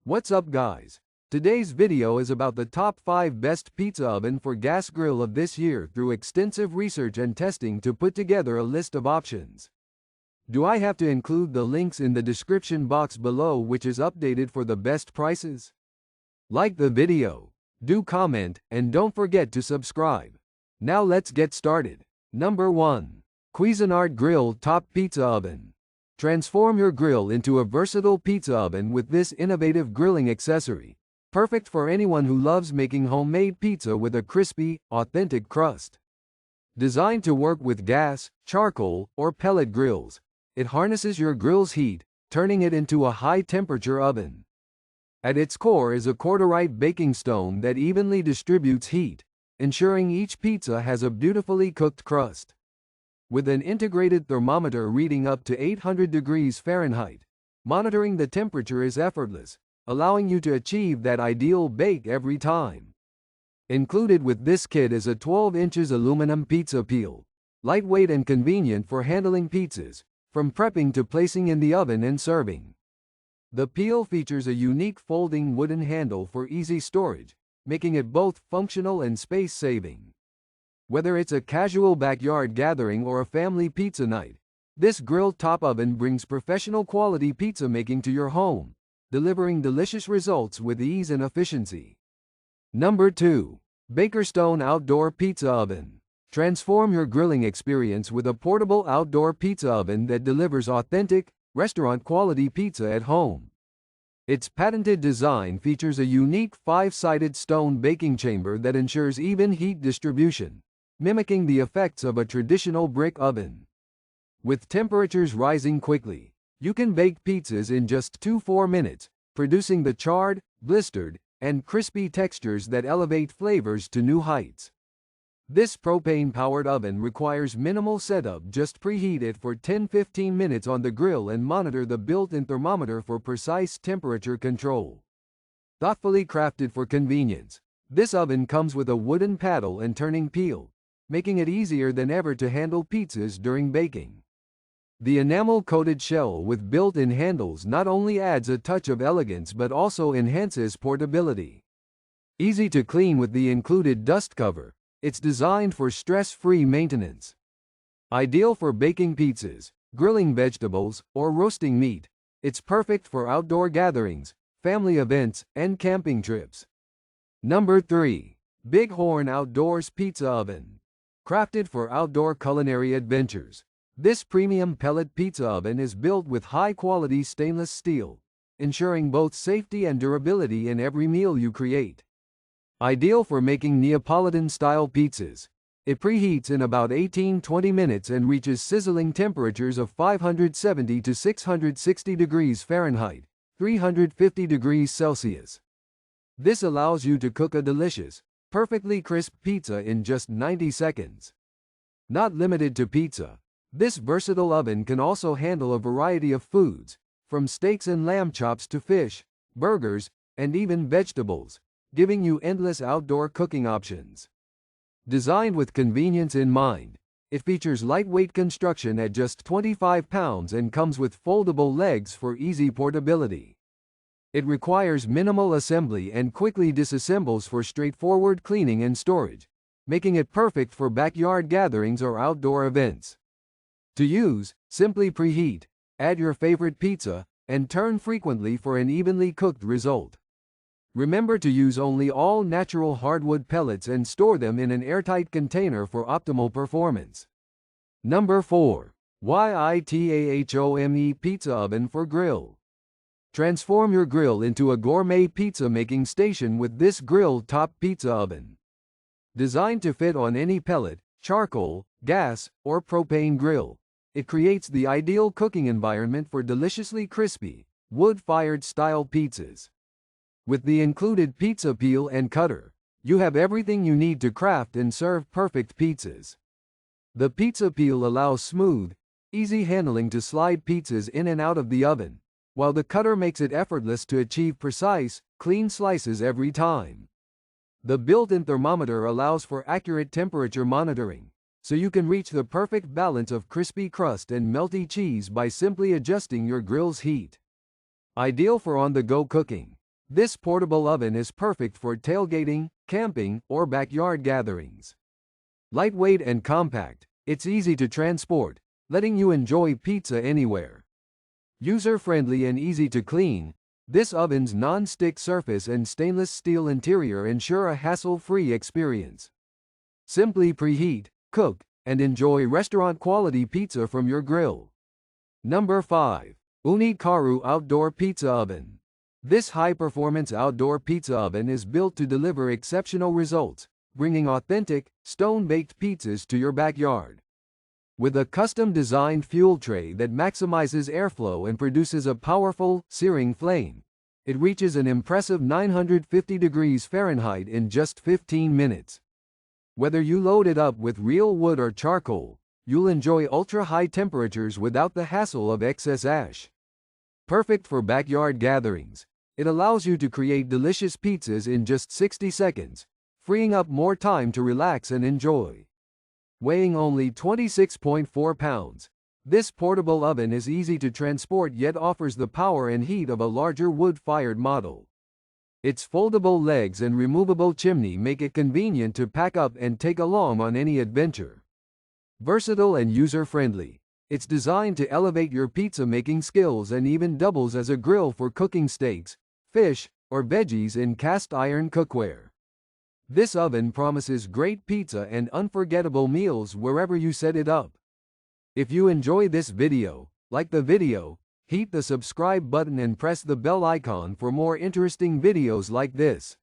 What's up guys? Today's video is about the top 5 best pizza oven for gas grill of this year through extensive research and testing to put together a list of options. Do I have to include the links in the description box below which is updated for the best prices? Like the video, do comment, and don't forget to subscribe. Now let's get started. Number 1. Cuisinart Grill Top Pizza Oven. Transform your grill into a versatile pizza oven with this innovative grilling accessory, perfect for anyone who loves making homemade pizza with a crispy, authentic crust. Designed to work with gas, charcoal, or pellet grills, it harnesses your grill's heat, turning it into a high-temperature oven. At its core is a corduroy baking stone that evenly distributes heat, ensuring each pizza has a beautifully cooked crust. With an integrated thermometer reading up to 800 degrees Fahrenheit, monitoring the temperature is effortless, allowing you to achieve that ideal bake every time. Included with this kit is a 12 inches aluminum pizza peel, lightweight and convenient for handling pizzas, from prepping to placing in the oven and serving. The peel features a unique folding wooden handle for easy storage, making it both functional and space-saving. Whether it's a casual backyard gathering or a family pizza night, this grill top oven brings professional quality pizza making to your home, delivering delicious results with ease and efficiency. Number 2. BakerStone Outdoor Pizza Oven. Transform your grilling experience with a portable outdoor pizza oven that delivers authentic, restaurant-quality pizza at home. Its patented design features a unique 5-sided stone baking chamber that ensures even heat distribution, mimicking the effects of a traditional brick oven. With temperatures rising quickly, you can bake pizzas in just 2-4 minutes, producing the charred, blistered, and crispy textures that elevate flavors to new heights. This propane-powered oven requires minimal setup. Just preheat it for 10-15 minutes on the grill and monitor the built-in thermometer for precise temperature control. Thoughtfully crafted for convenience, this oven comes with a wooden paddle and turning peel, making it easier than ever to handle pizzas during baking. The enamel-coated shell with built-in handles not only adds a touch of elegance but also enhances portability. Easy to clean with the included dust cover, it's designed for stress-free maintenance. Ideal for baking pizzas, grilling vegetables, or roasting meat, it's perfect for outdoor gatherings, family events, and camping trips. Number 3. Bighorn Outdoors Pizza Oven. Crafted for outdoor culinary adventures, this premium pellet pizza oven is built with high-quality stainless steel, ensuring both safety and durability in every meal you create. Ideal for making Neapolitan-style pizzas, it preheats in about 18-20 minutes and reaches sizzling temperatures of 570 to 660 degrees Fahrenheit, 350 degrees Celsius. This allows you to cook a delicious, perfectly crisp pizza in just 90 seconds. Not limited to pizza, this versatile oven can also handle a variety of foods, from steaks and lamb chops to fish, burgers, and even vegetables, giving you endless outdoor cooking options. Designed with convenience in mind, it features lightweight construction at just 25 pounds and comes with foldable legs for easy portability. It requires minimal assembly and quickly disassembles for straightforward cleaning and storage, making it perfect for backyard gatherings or outdoor events. To use, simply preheat, add your favorite pizza, and turn frequently for an evenly cooked result. Remember to use only all-natural hardwood pellets and store them in an airtight container for optimal performance. Number 4. YITAHOME Pizza Oven for Grill. Transform your grill into a gourmet pizza-making station with this grill top pizza oven. Designed to fit on any pellet, charcoal, gas, or propane grill, it creates the ideal cooking environment for deliciously crispy, wood-fired style pizzas. With the included pizza peel and cutter, you have everything you need to craft and serve perfect pizzas. The pizza peel allows smooth, easy handling to slide pizzas in and out of the oven, while the cutter makes it effortless to achieve precise, clean slices every time. The built-in thermometer allows for accurate temperature monitoring, so you can reach the perfect balance of crispy crust and melty cheese by simply adjusting your grill's heat. Ideal for on-the-go cooking, This portable oven is perfect for tailgating, camping, or backyard gatherings. Lightweight and compact, it's easy to transport, letting you enjoy pizza anywhere. User-friendly and easy to clean, this oven's non-stick surface and stainless steel interior ensure a hassle-free experience. Simply preheat, cook, and enjoy restaurant-quality pizza from your grill. Number 5. Ooni Karu Outdoor Pizza Oven. This high-performance outdoor pizza oven is built to deliver exceptional results, bringing authentic, stone-baked pizzas to your backyard. With a custom-designed fuel tray that maximizes airflow and produces a powerful, searing flame, it reaches an impressive 950 degrees Fahrenheit in just 15 minutes. Whether you load it up with real wood or charcoal, you'll enjoy ultra-high temperatures without the hassle of excess ash. Perfect for backyard gatherings, it allows you to create delicious pizzas in just 60 seconds, freeing up more time to relax and enjoy. Weighing only 26.4 pounds, this portable oven is easy to transport yet offers the power and heat of a larger wood-fired model. Its foldable legs and removable chimney make it convenient to pack up and take along on any adventure. Versatile and user-friendly, it's designed to elevate your pizza-making skills and even doubles as a grill for cooking steaks, fish, or veggies in cast-iron cookware. This oven promises great pizza and unforgettable meals wherever you set it up. If you enjoy this video, like the video, hit the subscribe button and press the bell icon for more interesting videos like this.